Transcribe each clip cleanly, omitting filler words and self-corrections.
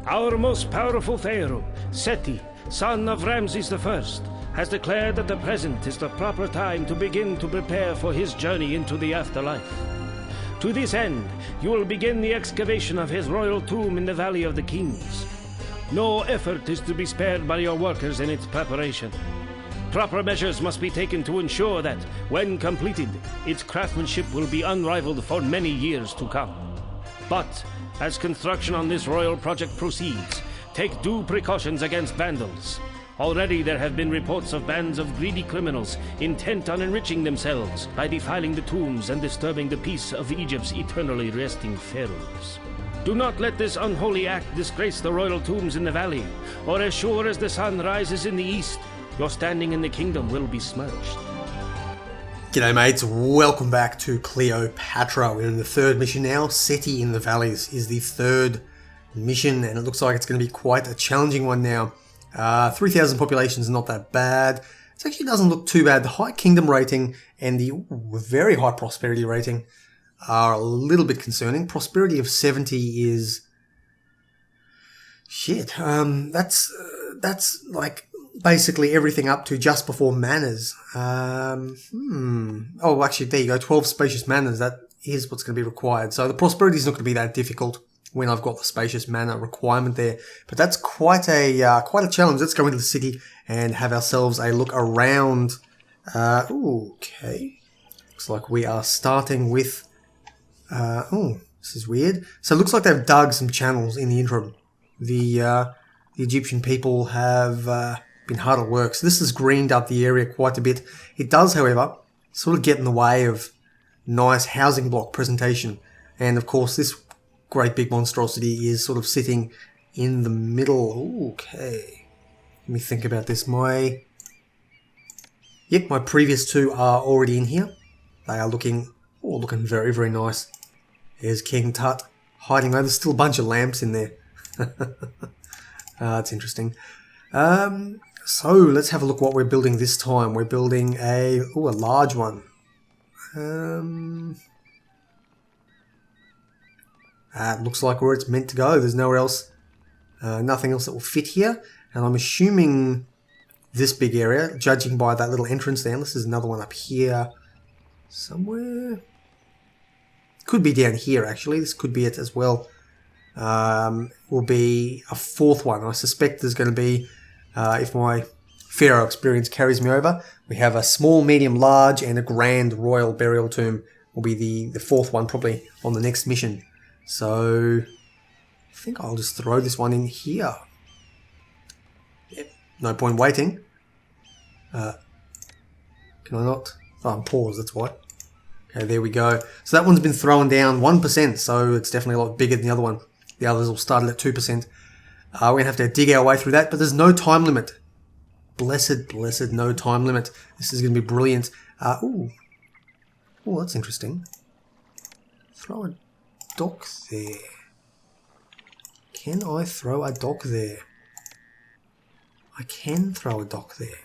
Our most powerful Pharaoh, Seti, son of Ramses I, has declared that the present is the proper time to begin to prepare for his journey into the afterlife. To this end, you will begin the excavation of his royal tomb in the Valley of the Kings. No effort is to be spared by your workers in its preparation. Proper measures must be taken to ensure that, when completed, its craftsmanship will be unrivaled for many years to come. But, as construction on this royal project proceeds, take due precautions against vandals. Already there have been reports of bands of greedy criminals intent on enriching themselves by defiling the tombs and disturbing the peace of Egypt's eternally resting pharaohs. Do not let this unholy act disgrace the royal tombs in the valley, or as sure as the sun rises in the east, your standing in the kingdom will be smirched. G'day mates, welcome back to Cleopatra. We're in the third mission now. Seti in the Valleys is the third mission, and it looks like it's going to be quite a challenging one now. 3,000 population is not that bad. It actually doesn't look too bad. The high kingdom rating and the very high prosperity rating are a little bit concerning. Prosperity of 70 is shit. That's like basically everything up to just before manners. Oh, actually, there you go. 12 spacious manners. That is what's going to be required. So the prosperity is not going to be that difficult when I've got the spacious manor requirement there. But that's quite a challenge. Let's go into the city and have ourselves a look around. Okay. Looks like we are starting with... this is weird. So it looks like they've dug some channels in the interim. The Egyptian people have been hard at work. So this has greened up the area quite a bit. It does, however, sort of get in the way of nice housing block presentation. And of course, this great big monstrosity is sort of sitting in the middle. Okay. Let me think about this. My previous two are already in here. They are looking very, very nice. There's King Tut hiding away. There's still a bunch of lamps in there. That's interesting. So let's have a look what we're building this time. We're building a large one. Looks like where it's meant to go. There's nowhere else, nothing else that will fit here. And I'm assuming this big area, judging by that little entrance there, unless there's another one up here somewhere. Could be down here, actually. This could be it as well. Will be a fourth one. I suspect there's going to be, if my Pharaoh experience carries me over, we have a small, medium, large, and a grand royal burial tomb will be the fourth one, probably on the next mission. So I think I'll just throw this one in here. Yep, no point waiting. Can I not? Oh, I'm paused, that's why. Okay, there we go. So that one's been thrown down 1%, so it's definitely a lot bigger than the other one. The others all started at 2%. We're going to have to dig our way through that, but there's no time limit. Blessed no time limit. This is going to be brilliant. Oh, that's interesting. Throw a dock there. Can I throw a dock there? I can throw a dock there.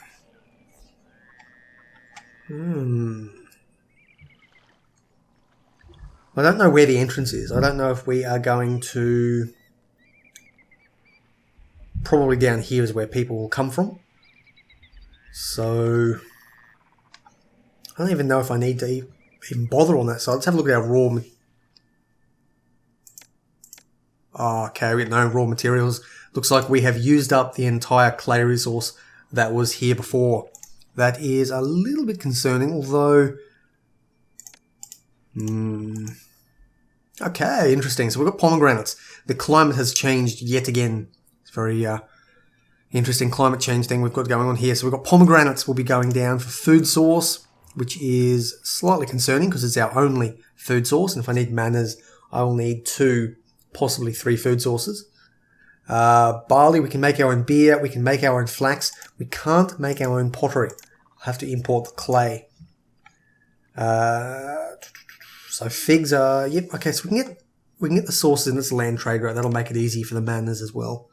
I don't know where the entrance is. I don't know if we are going to... Probably down here is where people will come from. So... I don't even know if I need to even bother on that side. Let's have a look at our raw... okay, we got no raw materials. Looks like we have used up the entire clay resource that was here before. That is a little bit concerning, although... Okay, interesting. So we've got pomegranates. The climate has changed yet again. It's very interesting climate change thing we've got going on here. So we've got pomegranates will be going down for food source, which is slightly concerning because it's our only food source. And if I need manners, I will need 2, possibly 3 food sources. Barley, we can make our own beer. We can make our own flax. We can't make our own pottery. I'll have to import the clay. So figs are... Yep, okay, so we can get the sources in this land trade route. That'll make it easy for the manners as well.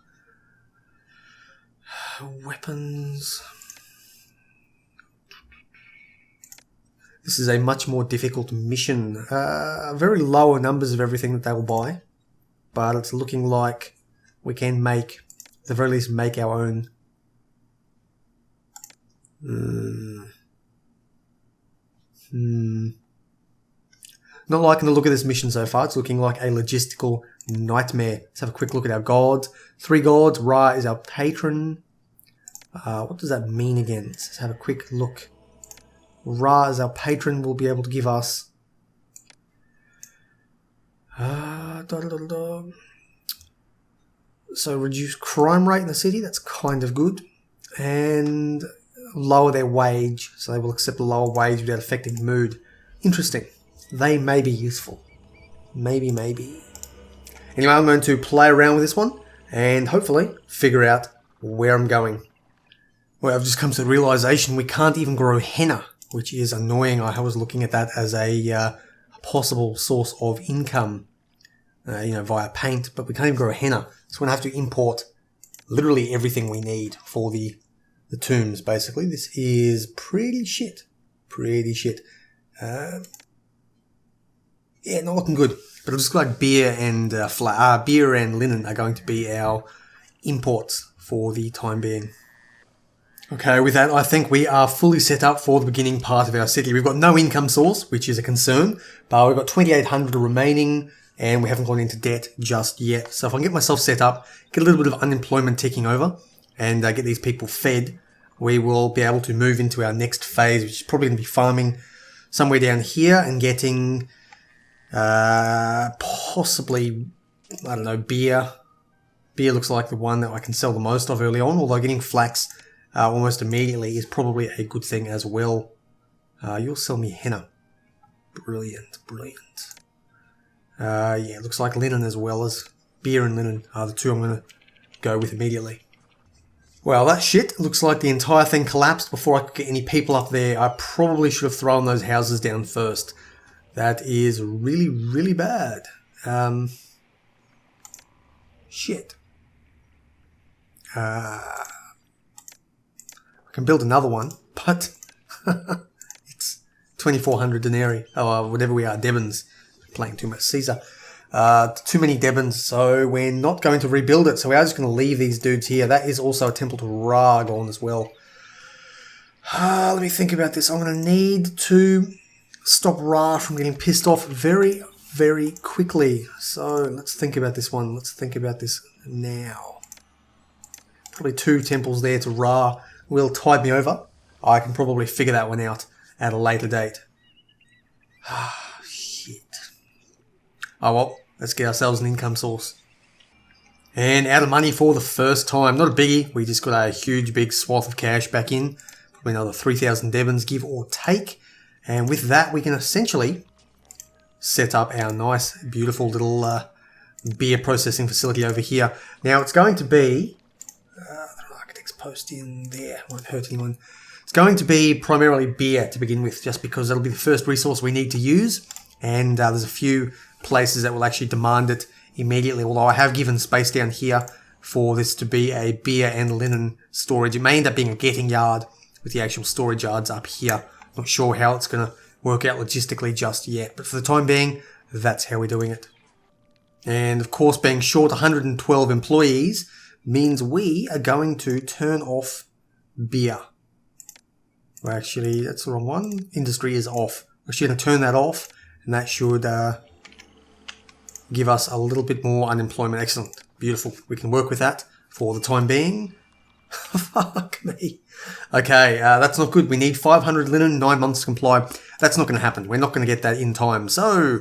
Weapons... This is a much more difficult mission. Very lower numbers of everything that they will buy. But it's looking like we can make, at the very least, make our own. Not liking the look of this mission so far. It's looking like a logistical nightmare. Let's have a quick look at our gods. 3 gods. Ra is our patron. What does that mean again? Let's have a quick look. Ra is our patron. Will be able to give us... So reduce crime rate in the city. That's kind of good. And lower their wage. So they will accept a lower wage without affecting mood. Interesting. They may be useful. Maybe. Anyway, I'm going to play around with this one and hopefully figure out where I'm going. Well, I've just come to the realization we can't even grow henna, which is annoying. I was looking at that as a possible source of income, via paint, but we can't even grow henna. So we're going to have to import literally everything we need for the tombs, basically. This is pretty shit. Yeah, not looking good. But it looks like beer and linen are going to be our imports for the time being. Okay, with that, I think we are fully set up for the beginning part of our city. We've got no income source, which is a concern, but we've got 2,800 remaining, and we haven't gone into debt just yet. So if I can get myself set up, get a little bit of unemployment ticking over, and get these people fed, we will be able to move into our next phase, which is probably going to be farming somewhere down here and getting... possibly, I don't know, beer. Beer looks like the one that I can sell the most of early on, although getting flax almost immediately is probably a good thing as well. You'll sell me henna. Brilliant. Yeah, it looks like linen as well as beer and linen are the two I'm going to go with immediately. Well, that shit looks like the entire thing collapsed before I could get any people up there. I probably should have thrown those houses down first. That is really bad. Shit. I can build another one, but it's 2,400 denarii. Oh, whatever we are, Debons. Playing too much Caesar. Too many Debons, so we're not going to rebuild it. So we are just going to leave these dudes here. That is also a temple to Ra gone as well. Let me think about this. I'm going to need to... stop Ra from getting pissed off very quickly. So let's think about this one. Let's think about this now. Probably 2 temples there to Ra will tide me over. I can probably figure that one out at a later date. Shit. Oh well, let's get ourselves an income source. And out of money for the first time. Not a biggie. We just got a huge big swath of cash back in. Probably another 3,000 Devons, give or take. And with that, we can essentially set up our nice, beautiful little beer processing facility over here. Now, it's going to be... the architect's post in there. Won't hurt anyone. It's going to be primarily beer to begin with, just because that'll be the first resource we need to use. And there's a few places that will actually demand it immediately, although I have given space down here for this to be a beer and linen storage. It may end up being a getting yard with the actual storage yards up here. Not sure how it's going to work out logistically just yet, but for the time being, that's how we're doing it. And of course, being short 112 employees means we are going to turn off beer. Well, actually, that's the wrong one. Industry is off. We're actually going to turn that off, and that should give us a little bit more unemployment. Excellent. Beautiful. We can work with that for the time being. Fuck me. Okay, that's not good. We need 500 linen, 9 months to comply. That's not going to happen. We're not going to get that in time. So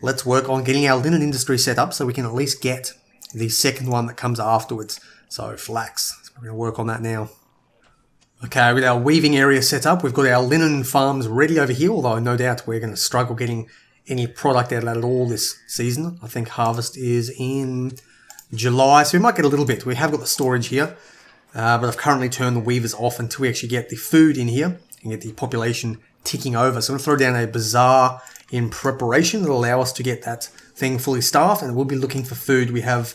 let's work on getting our linen industry set up so we can at least get the second one that comes afterwards. So flax. So we're going to work on that now. Okay, with our weaving area set up, we've got our linen farms ready over here, although no doubt we're going to struggle getting any product out of that at all this season. I think harvest is in July, so we might get a little bit. We have got the storage here. But I've currently turned the weavers off until we actually get the food in here and get the population ticking over. So I'm going to throw down a bazaar in preparation that'll allow us to get that thing fully staffed, and we'll be looking for food. We have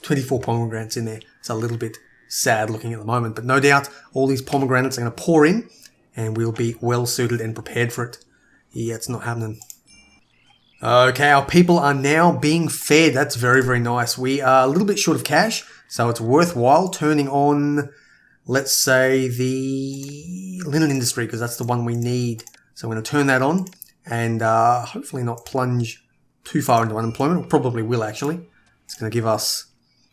24 pomegranates in there. It's a little bit sad looking at the moment, but no doubt all these pomegranates are going to pour in and we'll be well suited and prepared for it. Yeah, it's not happening. Okay, our people are now being fed. That's very, very nice. We are a little bit short of cash, so it's worthwhile turning on, let's say, the linen industry, because that's the one we need. So we're going to turn that on and hopefully not plunge too far into unemployment. We probably will, actually. It's going to give us,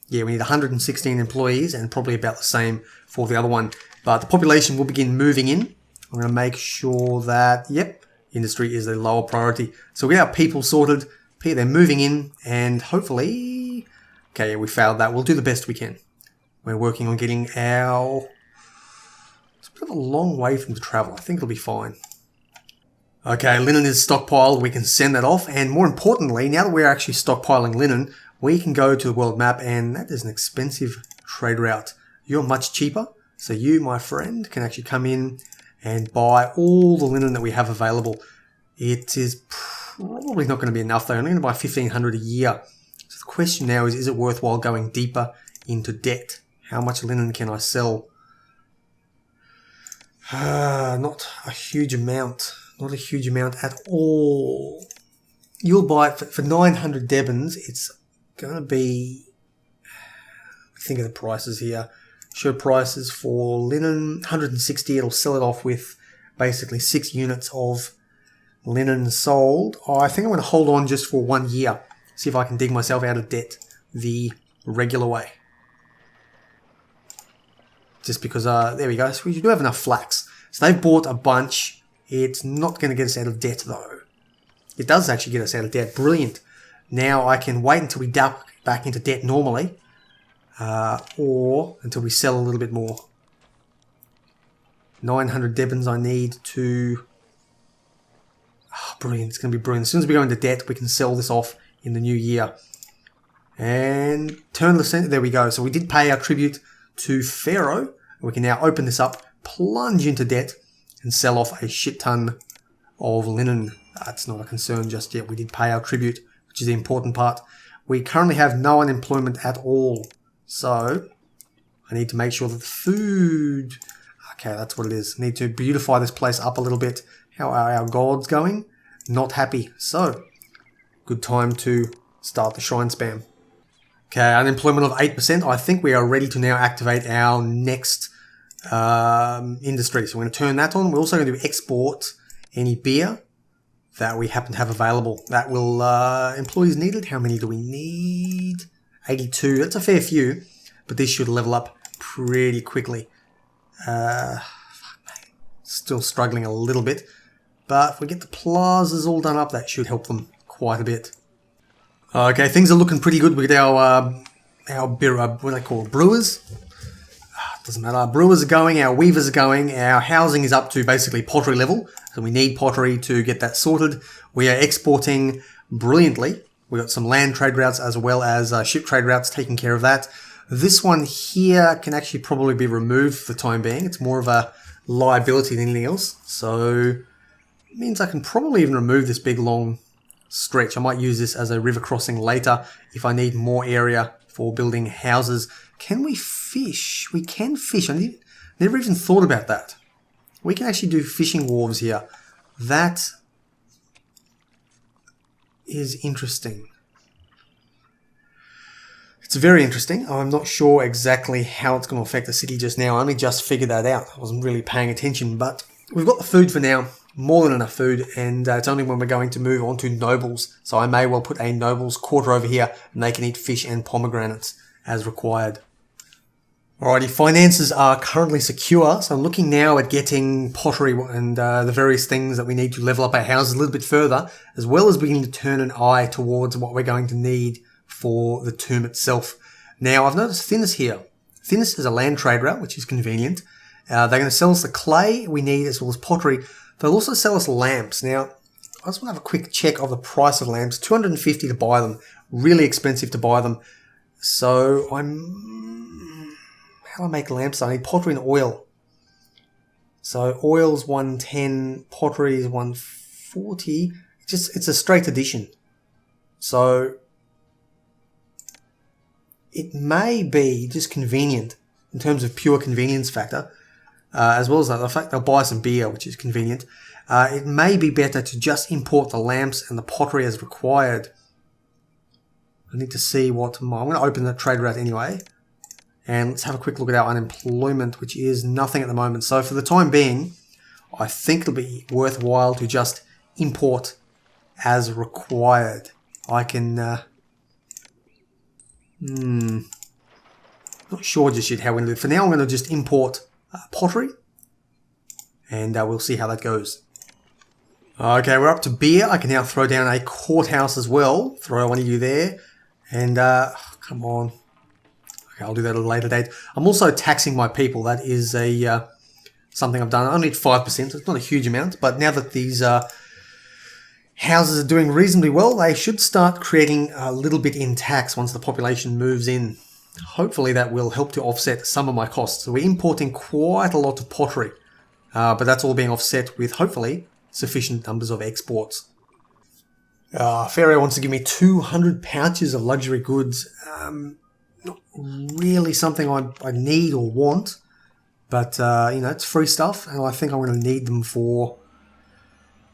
yeah, we need 116 employees and probably about the same for the other one. But the population will begin moving in. I'm going to make sure that, yep, industry is the lower priority. So we got our people sorted. They're moving in and hopefully, okay, yeah, we failed that. We'll do the best we can. We're working on getting our, it's a bit of a long way from to travel. I think it'll be fine. Okay, linen is stockpiled. We can send that off. And more importantly, now that we're actually stockpiling linen, we can go to the world map, and that is an expensive trade route. You're much cheaper. So you, my friend, can actually come in and buy all the linen that we have available. It is probably not going to be enough though. I'm only going to buy 1,500 a year. So the question now is it worthwhile going deeper into debt? How much linen can I sell? Not a huge amount. Not a huge amount at all. You'll buy it for 900 Devons. It's going to be, think of the prices here. Show prices for linen, 160. It'll sell it off with basically 6 units of linen sold. Oh, I think I'm going to hold on just for 1 year. See if I can dig myself out of debt the regular way. Just because, there we go. So we do have enough flax. So they've bought a bunch. It's not going to get us out of debt though. It does actually get us out of debt. Brilliant. Now I can wait until we duck back into debt normally. Or until we sell a little bit more. 900 Devons I need to... Oh, brilliant. It's going to be brilliant. As soon as we go into debt, we can sell this off in the new year. And turn the center. There we go. So we did pay our tribute to Pharaoh. We can now open this up, plunge into debt, and sell off a shit ton of linen. That's not a concern just yet. We did pay our tribute, which is the important part. We currently have no unemployment at all. So I need to make sure that the food... Okay, that's what it is. Need to beautify this place up a little bit. How are our gods going? Not happy. So, good time to start the shrine spam. Okay, unemployment of 8%. I think we are ready to now activate our next industry. So we're going to turn that on. We're also going to export any beer that we happen to have available. That will, employees needed. How many do we need? 82. That's a fair few, but this should level up pretty quickly. Still struggling a little bit, but if we get the plazas all done up, that should help them quite a bit. Okay, things are looking pretty good with our beer, what do they call brewers? Doesn't matter. Our brewers are going, our weavers are going, our housing is up to basically pottery level, so we need pottery to get that sorted. We are exporting brilliantly. We've got some land trade routes as well as ship trade routes taking care of that. This one here can actually probably be removed for the time being. It's more of a liability than anything else. So it means I can probably even remove this big long stretch. I might use this as a river crossing later if I need more area for building houses. Can we fish? We can fish. I never even thought about that. We can actually do fishing wharves here. That is interesting. It's very interesting. I'm not sure exactly how it's going to affect the city just now. I only just figured that out. I wasn't really paying attention, but we've got the food for now. More than enough food, and it's only when we're going to move on to nobles. So I may well put a nobles quarter over here, and they can eat fish and pomegranates as required. Alrighty, finances are currently secure, so I'm looking now at getting pottery and the various things that we need to level up our houses a little bit further, as well as beginning to turn an eye towards what we're going to need for the tomb itself. Now, I've noticed Thinness here. Thinness is a land trade route, which is convenient. They're going to sell us the clay we need as well as pottery. They'll also sell us lamps. Now, I just want to have a quick check of the price of lamps. $250 to buy them. Really expensive to buy them. So, how do I make lamps? I need pottery and oil. So, oil's 110, pottery is 140. It's a straight addition. So, it may be just convenient in terms of pure convenience factor as well as the fact they'll buy some beer, which is convenient. It may be better to just import the lamps and the pottery as required. I need to see what I'm going to open the trade route anyway. And let's have a quick look at our unemployment, which is nothing at the moment. So for the time being, I think it'll be worthwhile to just import as required. I can... not sure just yet how we're going to do it. For now, I'm going to just import pottery. And we'll see how that goes. Okay, we're up to beer. I can now throw down a courthouse as well. Throw one of you there. And, come on. Okay, I'll do that at a later date. I'm also taxing my people. That is a something I've done. I only need 5%, so it's not a huge amount. But now that these houses are doing reasonably well, they should start creating a little bit in tax once the population moves in. Hopefully that will help to offset some of my costs. So we're importing quite a lot of pottery. But that's all being offset with, hopefully, sufficient numbers of exports. Pharaoh wants to give me 200 pouches of luxury goods. Not really something I need or want. But, it's free stuff. And I think I'm going to need them for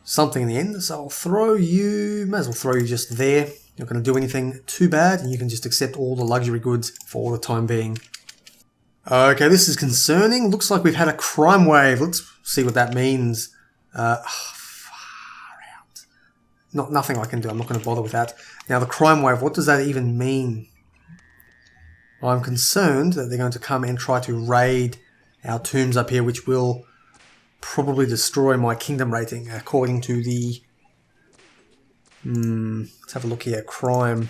something in the end. So I'll throw you... May as well throw you just there. You're not going to do anything too bad. And you can just accept all the luxury goods for the time being. Okay, this is concerning. Looks like we've had a crime wave. Let's see what that means. Far out. Nothing I can do. I'm not going to bother with that. Now, the crime wave, what does that even mean? I'm concerned that they're going to come and try to raid our tombs up here, which will probably destroy my kingdom rating, according to the... let's have a look here. Crime...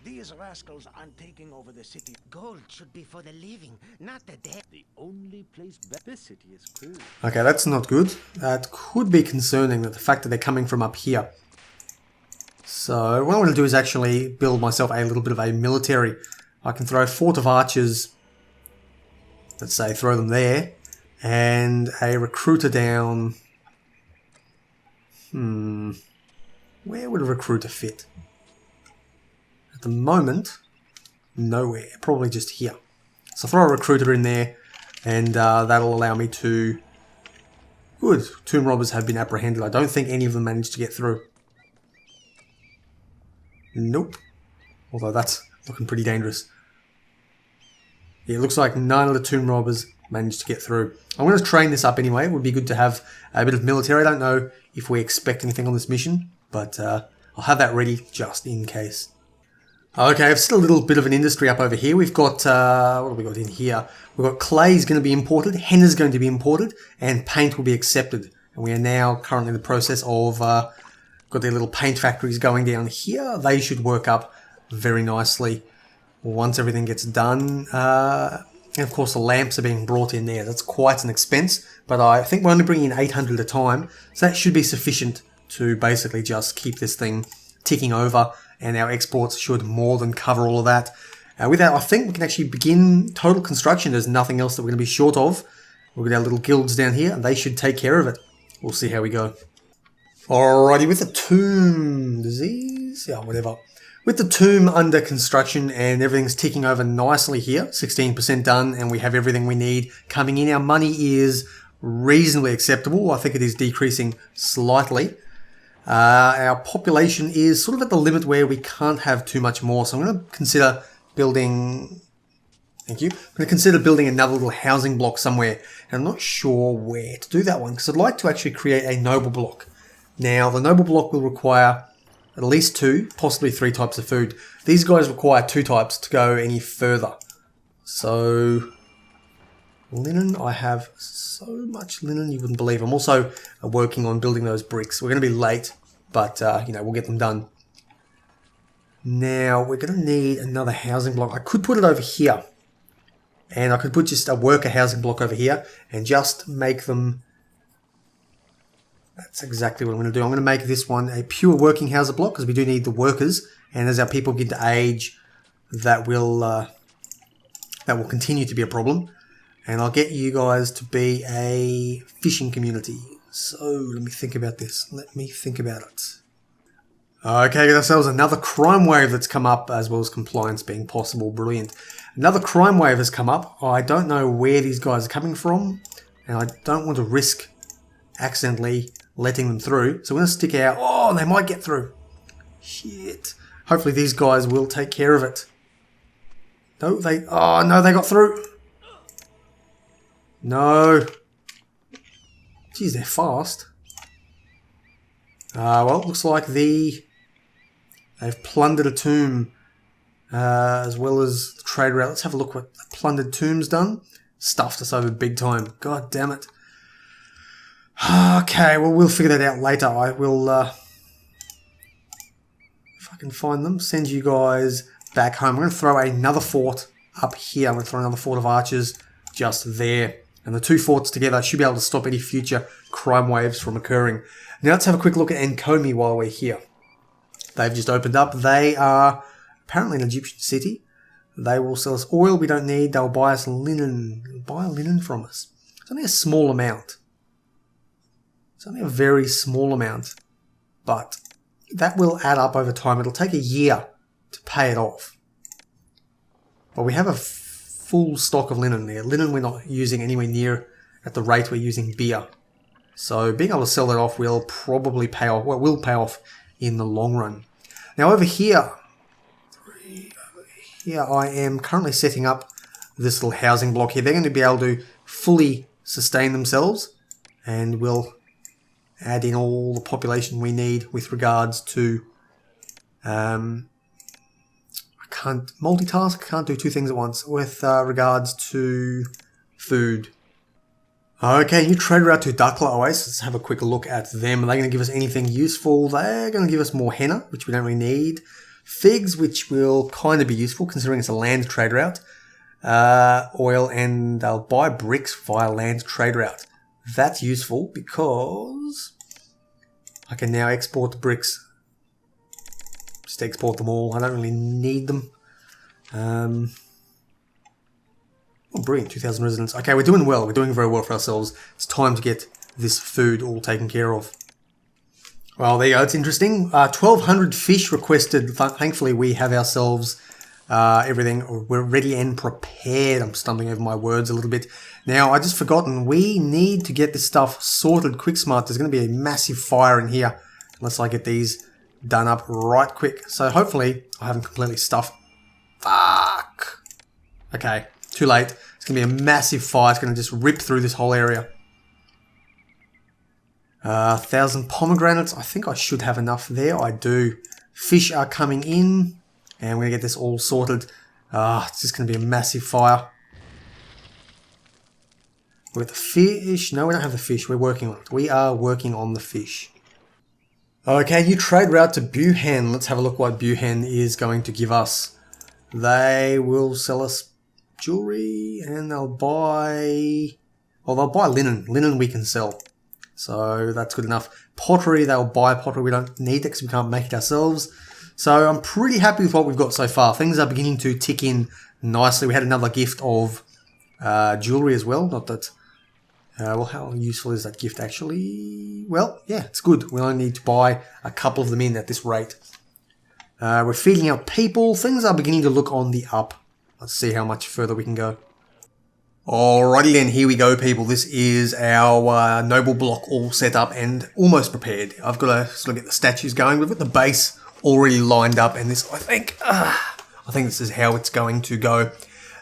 These rascals aren't taking over the city. Gold should be for the living, not the dead. The only place this city is cool. Okay, that's not good. That could be concerning, that the fact that they're coming from up here. So what I'm going to do is actually build myself a little bit of a military. I can throw a fort of archers. Let's say throw them there. And a recruiter down. Where would a recruiter fit? At the moment, nowhere. Probably just here. So throw a recruiter in there, and that'll allow me to... Good. Tomb robbers have been apprehended. I don't think any of them managed to get through. Nope. Although that's looking pretty dangerous. Yeah, it looks like none of the tomb robbers managed to get through. I'm going to train this up anyway. It would be good to have a bit of military. I don't know if we expect anything on this mission, but I'll have that ready just in case. Okay, I've still a little bit of an industry up over here. We've got, what have we got in here? We've got clay is going to be imported, henna is going to be imported, and paint will be accepted. And we are now currently in the process of, got their little paint factories going down here. They should work up very nicely once everything gets done. And of course the lamps are being brought in there. That's quite an expense, but I think we're only bringing in 800 at a time. So that should be sufficient to basically just keep this thing ticking over, and our exports should more than cover all of that. With that, I think we can actually begin total construction. There's nothing else that we're going to be short of. We've got our little guilds down here, and they should take care of it. We'll see how we go. Alrighty, with the tomb disease, yeah, whatever. With the tomb under construction and everything's ticking over nicely here, 16% done, and we have everything we need coming in. Our money is reasonably acceptable. I think it is decreasing slightly. Our population is sort of at the limit where we can't have too much more, so I'm going to consider building... Thank you. I'm going to consider building another little housing block somewhere, and I'm not sure where to do that one, because I'd like to actually create a noble block. Now, the noble block will require at least 2, possibly 3 types of food. These guys require 2 types to go any further. So, linen, I have so much linen you wouldn't believe. I'm also working on building those bricks. We're going to be late, but we'll get them done. Now, we're going to need another housing block. I could put it over here. And I could put just a worker housing block over here and just make them... That's exactly what I'm going to do. I'm going to make this one a pure working housing block because we do need the workers. And as our people begin to age, that will continue to be a problem. And I'll get you guys to be a fishing community. So let me think about this. Let me think about it. Okay, got ourselves another crime wave that's come up, as well as compliance being possible. Brilliant. Another crime wave has come up. I don't know where these guys are coming from, and I don't want to risk accidentally letting them through. So we're going to stick out. Oh, they might get through. Shit. Hopefully these guys will take care of it. No, oh no, they got through. No. Jeez, they're fast. Well, it looks like they've plundered a tomb, as well as the trade route. Let's have a look what the plundered tomb's done. Stuffed us over big time. God damn it. Okay, well, we'll figure that out later. I will, if I can find them, send you guys back home. I'm going to throw another fort up here. I'm going to throw another fort of archers just there. And the two forts together should be able to stop any future crime waves from occurring. Now let's have a quick look at Enkomi while we're here. They've just opened up. They are apparently an Egyptian city. They will sell us oil we don't need. They'll buy us linen. They'll buy linen from us. It's only a small amount. It's only a very small amount. But that will add up over time. It'll take a year to pay it off. But we have a full stock of linen there. Linen we're not using anywhere near at the rate we're using beer. So being able to sell that off will probably pay off. Well, it will pay off in the long run. Now over here I am currently setting up this little housing block here. They're going to be able to fully sustain themselves, and we'll add in all the population we need with regards to I can't multitask, I can't do two things at once with regards to food. Okay, new trade route to Dakla Oasis. Let's have a quick look at them. Are they going to give us anything useful? They're going to give us more henna, which we don't really need. Figs, which will kind of be useful considering it's a land trade route. Oil, and they'll buy bricks via land trade route. That's useful because I can now export the bricks. Just export them all. I don't really need them. Oh, brilliant, 2,000 residents. Okay, we're doing well. We're doing very well for ourselves. It's time to get this food all taken care of. Well, there you go. It's interesting. 1,200 fish requested. Thankfully, we have ourselves everything. We're ready and prepared. I'm stumbling over my words a little bit. Now, I just forgotten. We need to get this stuff sorted quick smart. There's going to be a massive fire in here unless I get these done up right quick. So hopefully, I haven't completely stuffed. Fuck. Okay. Too late. It's going to be a massive fire. It's going to just rip through this whole area. 1,000 pomegranates. I think I should have enough there. I do. Fish are coming in. And we're going to get this all sorted. It's just going to be a massive fire. We've got the fish. No, we don't have the fish. We're working on it. We are working on the fish. Okay, new trade route to Buhan. Let's have a look what Buhan is going to give us. They will sell us jewelry, and they'll buy... Well, they'll buy linen. Linen we can sell. So that's good enough. Pottery, they'll buy pottery. We don't need it because we can't make it ourselves. So I'm pretty happy with what we've got so far. Things are beginning to tick in nicely. We had another gift of jewelry as well. Not that... well, how useful is that gift actually? Well, yeah, it's good. We only need to buy a couple of them in at this rate. We're feeding our people. Things are beginning to look on the up. Let's see how much further we can go. Alrighty then, here we go, people. This is our noble block all set up and almost prepared. I've got to sort of get the statues going. We've got the base already lined up, and this, I think this is how it's going to go.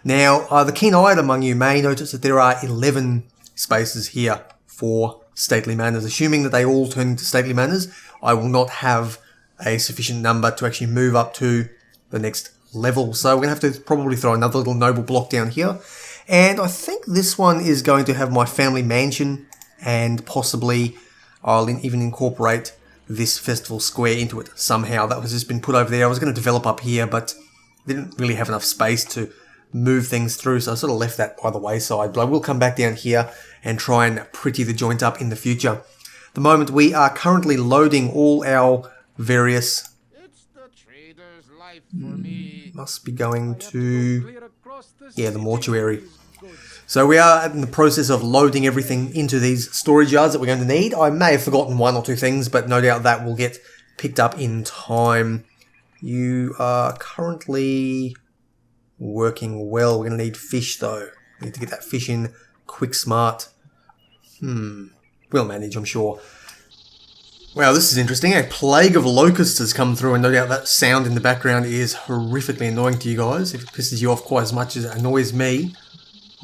Now, the keen-eyed among you may notice that there are 11 spaces here for stately manors. Assuming that they all turn into stately manors, I will not have a sufficient number to actually move up to the next level. So we're going to have to probably throw another little noble block down here. And I think this one is going to have my family mansion, and possibly I'll even incorporate this festival square into it somehow. That was just been put over there. I was going to develop up here, but didn't really have enough space to move things through, so I sort of left that by the wayside. But I will come back down here and try and pretty the joint up in the future. The moment we are currently loading all our various... must be going to... yeah, the mortuary. So we are in the process of loading everything into these storage yards that we're going to need. I may have forgotten one or two things, but no doubt that will get picked up in time. You are currently working well. We're going to need fish though. We need to get that fish in quick, smart. We'll manage, I'm sure. Wow, this is interesting. A plague of locusts has come through, and no doubt that sound in the background is horrifically annoying to you guys. If it pisses you off quite as much as it annoys me,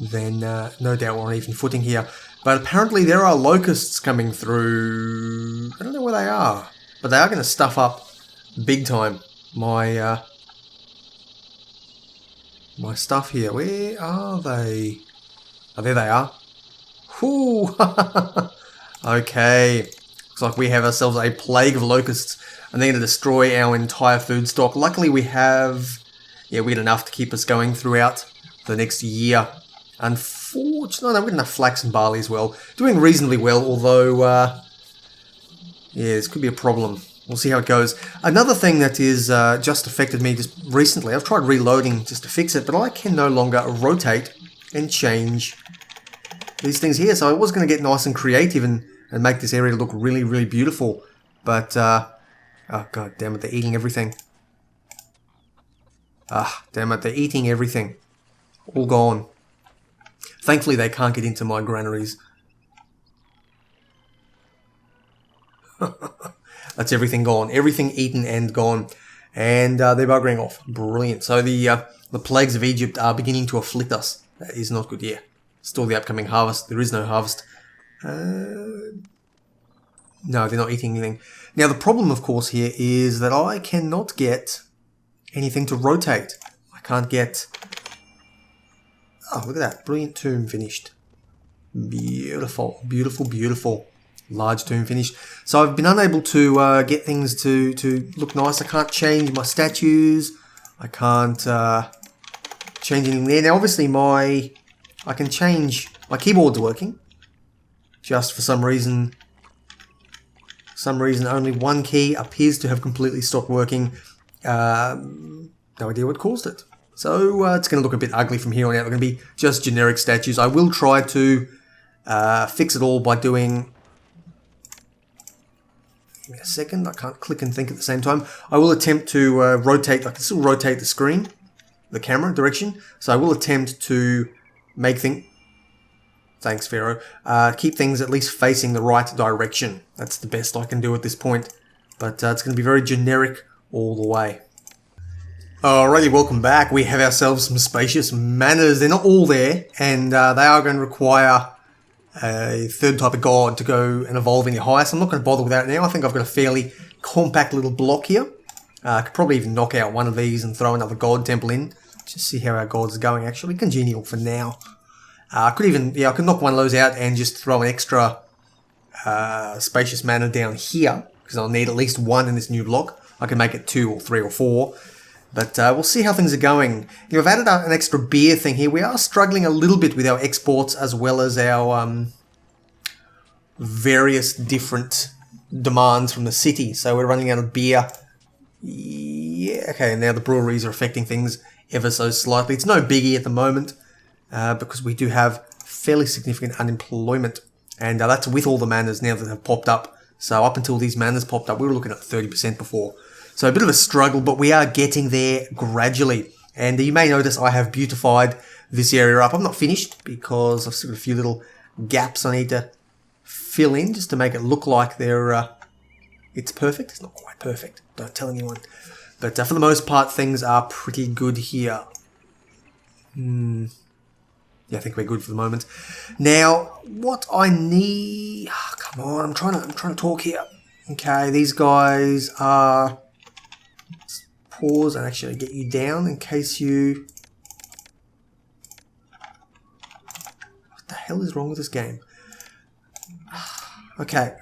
then no doubt we're on even footing here. But apparently there are locusts coming through. I don't know where they are, but they are going to stuff up big time my my stuff here. Where are they? Oh, there they are. Whoo! Okay. Looks like we have ourselves a plague of locusts, and they're going to destroy our entire food stock. Luckily we have, we had enough to keep us going throughout the next year. Unfortunately, no, we've got enough flax and barley as well. Doing reasonably well, although, this could be a problem. We'll see how it goes. Another thing that is just affected me just recently, I've tried reloading just to fix it, but I can no longer rotate and change these things here. So I was going to get nice and creative and make this area look really, really beautiful. But, oh god damn it, they're eating everything. Ah, damn it, they're eating everything. All gone. Thankfully, they can't get into my granaries. That's everything gone. Everything eaten and gone. And they're buggering off. Brilliant. So the plagues of Egypt are beginning to afflict us. That is not good, Still the upcoming harvest. There is no harvest. No, they're not eating anything. Now, the problem, of course, here is that I cannot get anything to rotate. I can't get... Oh, look at that. Brilliant tomb finished. Beautiful, beautiful, beautiful. Large tomb finished. So I've been unable to get things to look nice. I can't change my statues. I can't change anything there. Now, obviously, I can change... My keyboard's working. Just for some reason, only one key appears to have completely stopped working. No idea what caused it. So it's going to look a bit ugly from here on out. They're going to be just generic statues. I will try to fix it all by doing... Give me a second. I can't click and think at the same time. I will attempt to rotate. I can still rotate the screen, the camera direction. So I will attempt to make things... Thanks, Pharaoh. Keep things at least facing the right direction. That's the best I can do at this point. But it's going to be very generic all the way. Alrighty, welcome back. We have ourselves some spacious manors. They're not all there, and they are going to require a third type of god to go and evolve any higher. So I'm not going to bother with that now. I think I've got a fairly compact little block here. I could probably even knock out one of these and throw another god temple in. Just see how our gods are going, actually. Congenial for now. I could even, I could knock one of those out and just throw an extra spacious manor down here, because I'll need at least one in this new block. I can make it 2 or 3 or 4. But we'll see how things are going. I've added an extra beer thing here. We are struggling a little bit with our exports as well as our various different demands from the city. So we're running out of beer. Yeah, okay, now the breweries are affecting things ever so slightly. It's no biggie at the moment because we do have fairly significant unemployment. And that's with all the manors now that have popped up. So up until these manors popped up, we were looking at 30% before. So a bit of a struggle, but we are getting there gradually. And you may notice I have beautified this area up. I'm not finished because I've still got a few little gaps I need to fill in just to make it look like it's perfect. It's not quite perfect. Don't tell anyone. But for the most part, things are pretty good here. Yeah, I think we're good for the moment. Now, what I need... Oh, come on, I'm trying to talk here. Okay, these guys are... Let's pause and actually get you down in case you... What the hell is wrong with this game? Okay,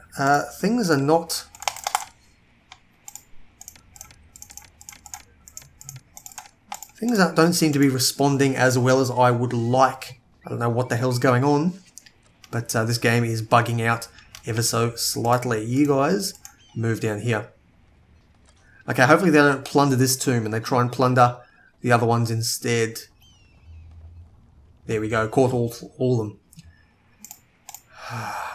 things are not... Things don't seem to be responding as well as I would like. I don't know what the hell's going on, but this game is bugging out ever so slightly. You guys move down here. Okay, hopefully they don't plunder this tomb and they try and plunder the other ones instead. There we go, caught all of them.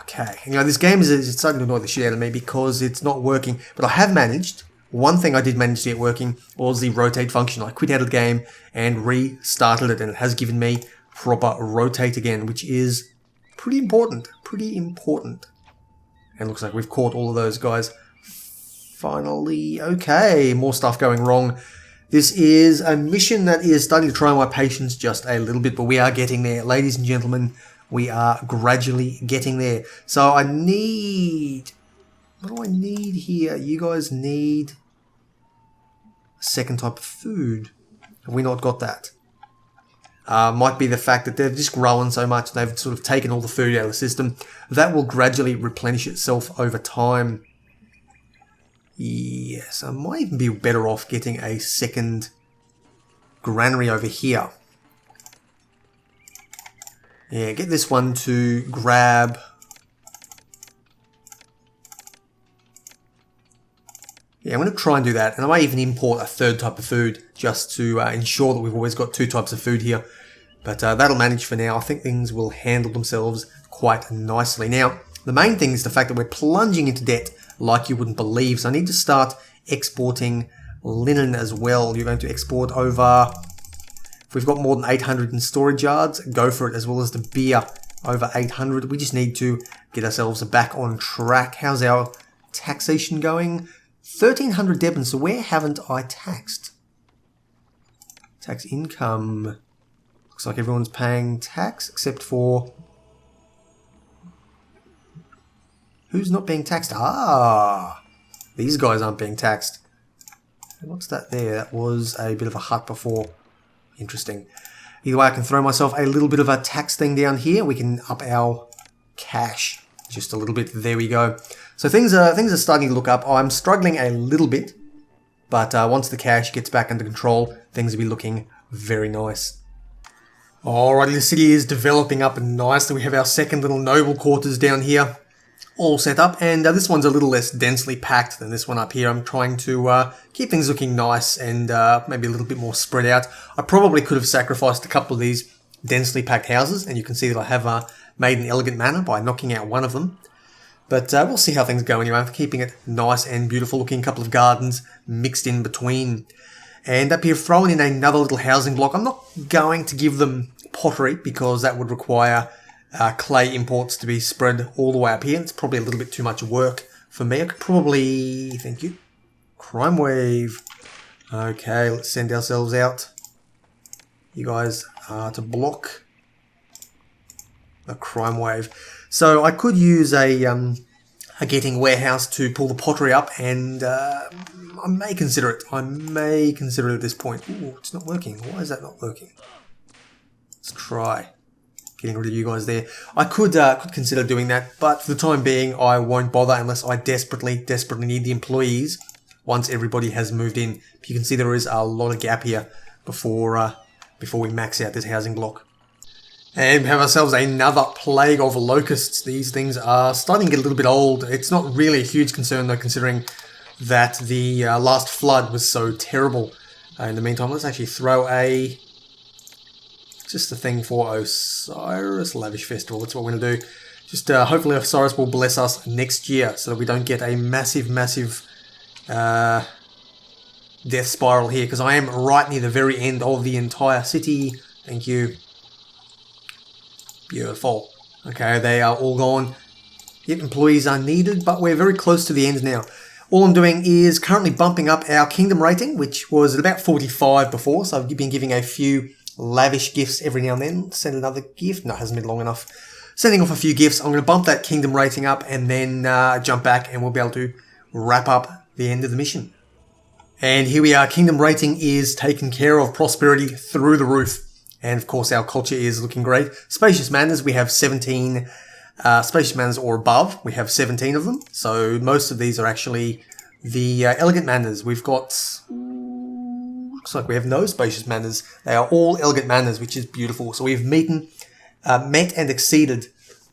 Okay, this game is starting to annoy the shit out of me because it's not working, but I have managed, One thing I did manage to get working was the rotate function. I quit out of the game and restarted it, and it has given me proper rotate again, which is pretty important. Pretty important. And looks like we've caught all of those guys. Finally, okay, more stuff going wrong. This is a mission that is starting to try my patience just a little bit, but we are getting there. Ladies and gentlemen, we are gradually getting there. So I need... What do I need here? You guys need a second type of food. Have we not got that? Might be the fact that they've just grown so much, they've sort of taken all the food out of the system. That will gradually replenish itself over time. Yes, I might even be better off getting a second granary over here. Yeah, get this one to grab... Yeah, I'm going to try and do that, and I might even import a third type of food just to ensure that we've always got two types of food here. But that'll manage for now. I think things will handle themselves quite nicely. Now, the main thing is the fact that we're plunging into debt like you wouldn't believe. So I need to start exporting linen as well. You're going to export over... If we've got more than 800 in storage yards, go for it, as well as the beer over 800. We just need to get ourselves back on track. How's our taxation going? 1,300 Debons, so where haven't I taxed? Tax income. Looks like everyone's paying tax, except for... Who's not being taxed? Ah! These guys aren't being taxed. What's that there? That was a bit of a hut before. Interesting. Either way, I can throw myself a little bit of a tax thing down here. We can up our cash just a little bit. There we go. So things are starting to look up. I'm struggling a little bit, but once the cash gets back under control, things will be looking very nice. Alrighty, the city is developing up nicely. We have our second little noble quarters down here, all set up, and this one's a little less densely packed than this one up here. I'm trying to keep things looking nice and maybe a little bit more spread out. I probably could have sacrificed a couple of these densely packed houses, and you can see that I have made an elegant manner by knocking out one of them. But we'll see how things go anyway. I'm keeping it nice and beautiful looking. A couple of gardens mixed in between. And up here, throwing in another little housing block. I'm not going to give them pottery because that would require clay imports to be spread all the way up here. It's probably a little bit too much work for me. I could probably... Thank you. Crime wave. Okay, let's send ourselves out. You guys are to block a crime wave. So I could use a getting warehouse to pull the pottery up, and I may consider it. I may consider it at this point. Ooh, it's not working. Why is that not working? Let's try getting rid of you guys there. I could consider doing that, but for the time being, I won't bother unless I desperately need the employees once everybody has moved in. You can see there is a lot of gap here before we max out this housing block. And we have ourselves another plague of locusts. These things are starting to get a little bit old. It's not really a huge concern though, considering that the last flood was so terrible. In the meantime, let's actually throw just a thing for Osiris Lavish Festival. That's what we're going to do. Just hopefully Osiris will bless us next year so that we don't get a massive death spiral here, because I am right near the very end of the entire city. Thank you. Beautiful. Okay, they are all gone. Yet employees are needed, but we're very close to the end now. All I'm doing is currently bumping up our kingdom rating, which was at about 45 before, so I've been giving a few lavish gifts every now and then. Send another gift. No, it hasn't been long enough. Sending off a few gifts. I'm going to bump that kingdom rating up and then jump back, and we'll be able to wrap up the end of the mission. And here we are. Kingdom rating is taken care of. Prosperity through the roof. And of course, our culture is looking great. Spacious manners, we have 17 spacious manners or above. We have 17 of them. So most of these are actually the elegant manners. We've got... Looks like we have no spacious manners. They are all elegant manners, which is beautiful. So we've met and exceeded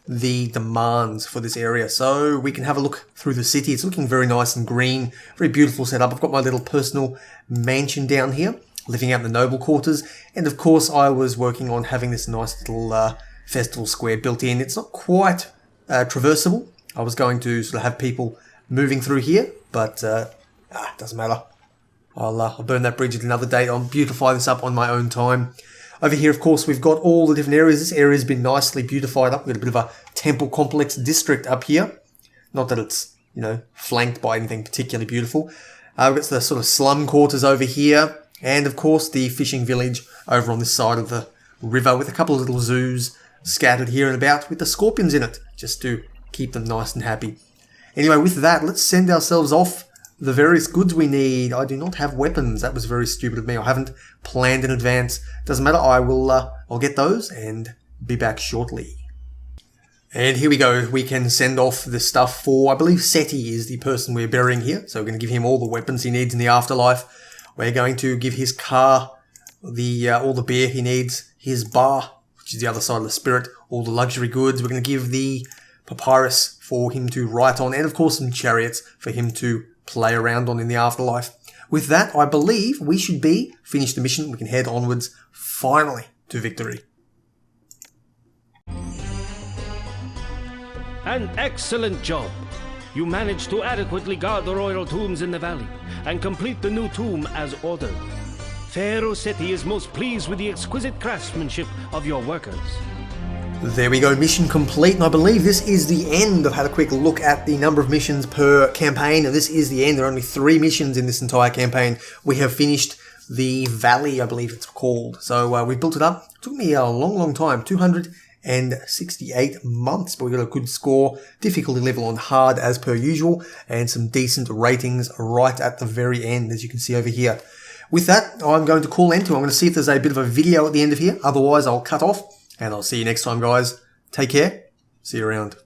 the demands for this area. So we can have a look through the city. It's looking very nice and green. Very beautiful setup. I've got my little personal mansion down here, living out in the noble quarters. And of course, I was working on having this nice little festival square built in. It's not quite traversable. I was going to sort of have people moving through here, but Doesn't matter. I'll burn that bridge at another date. I'll beautify this up on my own time. Over here, of course, we've got all the different areas. This area's been nicely beautified up. We've got a bit of a temple complex district up here. Not that it's, flanked by anything particularly beautiful. We've got the sort of slum quarters over here. And, of course, the fishing village over on this side of the river with a couple of little zoos scattered here and about with the scorpions in it, just to keep them nice and happy. Anyway, with that, let's send ourselves off the various goods we need. I do not have weapons. That was very stupid of me. I haven't planned in advance. Doesn't matter. I'll get those and be back shortly. And here we go. We can send off the stuff for, I believe Seti is the person we're burying here. So we're going to give him all the weapons he needs in the afterlife. We're going to give his car all the beer he needs, his bar, which is the other side of the spirit, all the luxury goods. We're going to give the papyrus for him to write on, and of course some chariots for him to play around on in the afterlife. With that, I believe we should be finished the mission. We can head onwards, finally, to victory. An excellent job. You managed to adequately guard the royal tombs in the valley and complete the new tomb as ordered. Pharaoh Seti is most pleased with the exquisite craftsmanship of your workers. There we go, mission complete, and I believe this is the end. I've had a quick look at the number of missions per campaign, and this is the end. There are only 3 missions in this entire campaign. We have finished the valley, I believe it's called. So we built it up. It took me a long time, 268 months, but we got a good score. Difficulty level on hard as per usual, and some decent ratings right at the very end, as you can see over here. With that, I'm going to call end to. I'm going to see if there's a bit of a video at the end of here. Otherwise, I'll cut off. And I'll see you next time, guys. Take care. See you around.